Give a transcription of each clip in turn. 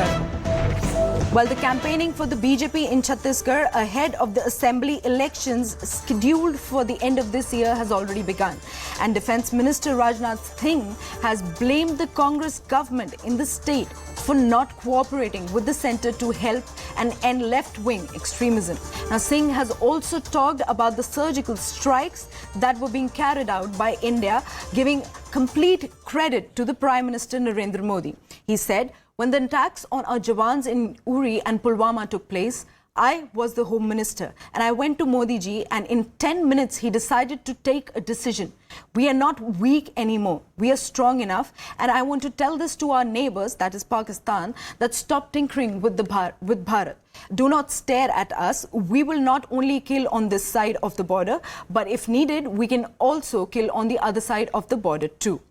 Chhattisgarh. Well, the campaigning for the BJP in Chhattisgarh ahead of the assembly elections scheduled for the end of this year has already begun. And Defence Minister Rajnath Singh has blamed the Congress government in the state for not cooperating with the centre to help and end left-wing extremism. Now, Singh has also talked about the surgical strikes that were being carried out by India, giving complete credit to the Prime Minister Narendra Modi. He said, when the attacks on our Jawans in Uri and Pulwama took place, I was the Home Minister and I went to Modi ji, and in 10 minutes he decided to take a decision. We are not weak anymore. We are strong enough, and I want to tell this to our neighbors, that is Pakistan, that stop tinkering with Bharat. Do not stare at us. We will not only kill on this side of the border, but if needed, we can also kill on the other side of the border too.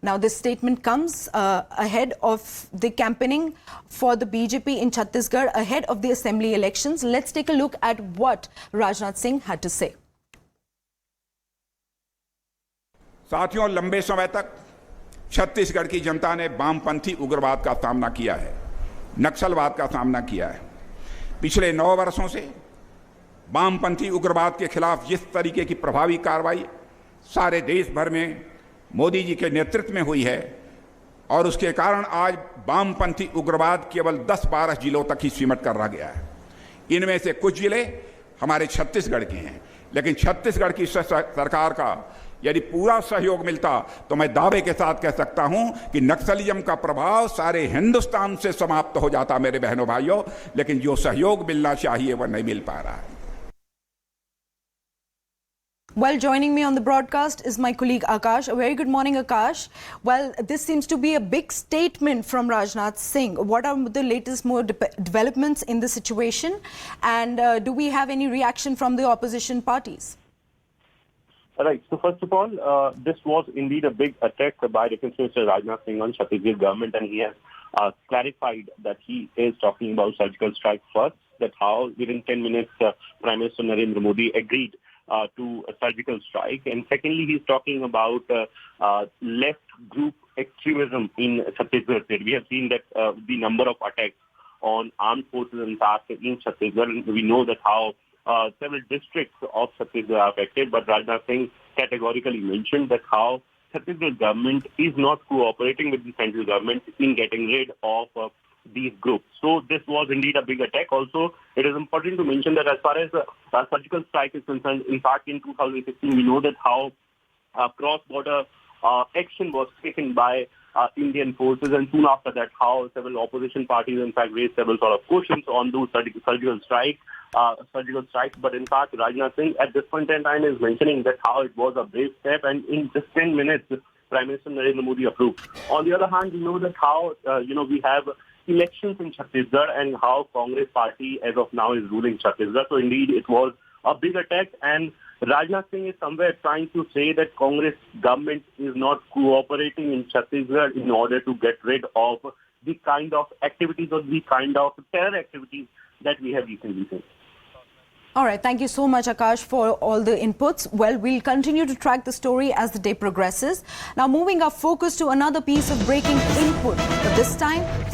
Now, this statement comes ahead of the campaigning for the BJP in Chhattisgarh ahead of the assembly elections. Let's take a look at what Rajnath Singh had to say. साथियों, लंबे समय तक छत्तीसगढ़ की जनता ने वामपंथी उग्रवाद का सामना किया है, नक्सलवाद का सामना किया है। पिछले 9 वर्षों से वामपंथी उग्रवाद के खिलाफ जिस तरीके की प्रभावी कार्रवाई सारे देश भर में मोदी जी के नेतृत्व में हुई है, और उसके कारण आज वामपंथी उग्रवाद केवल 10-12 जिलों तक ही सीमित कर रहा गया है। इनमें से कुछ जिले हमारे छत्तीसगढ़ के हैं, लेकिन छत्तीसगढ़ की सरकार का यदि पूरा सहयोग मिलता तो मैं दावे के साथ कह सकता हूं कि नक्सलिज्म का प्रभाव सारे हिंदुस्तान से समाप्त हो जाता, मेरे बहनों भाइयों। लेकिन जो सहयोग मिलना चाहिए वह नहीं मिल पा रहा है। Well, joining me on the broadcast is my colleague Akash. A very good morning, Akash. Well, this seems to be a big statement from Rajnath Singh. What are the latest more developments in the situation? And do we have any reaction from the opposition parties? Right. So first of all, this was indeed a big attack by Defence Minister Rajnath Singh on Chhattisgarh government, and he has clarified that he is talking about surgical strike first, that how within 10 minutes Prime Minister Narendra Modi agreed to a surgical strike. And secondly, he's talking about left group extremism in Chhattisgarh state. We have seen that the number of attacks on armed forces and tasks in Chhattisgarh, we know that how several districts of Chhattisgarh are affected, but Rajnath Singh categorically mentioned that how Chhattisgarh government is not cooperating with the central government in getting rid of these groups. So this was indeed a big attack. Also, it is important to mention that as far as surgical strike is concerned, in fact, in 2016, we know that how cross-border action was taken by Indian forces, and soon after that, how several opposition parties, in fact, raised several sort of questions on those surgical strikes. But in fact, Rajnath Singh at this point in time is mentioning that how it was a brave step, and in just 10 minutes, Prime Minister Narendra Modi approved. On the other hand, we know that how we have elections in Chhattisgarh and how Congress party as of now is ruling Chhattisgarh. So indeed, it was a big attack, and Rajnath Singh is somewhere trying to say that Congress government is not cooperating in Chhattisgarh in order to get rid of the kind of activities or the kind of terror activities that we have recently seen. All right. Thank you so much, Akash, for all the inputs. Well, we'll continue to track the story as the day progresses. Now, moving our focus to another piece of breaking input, but this time from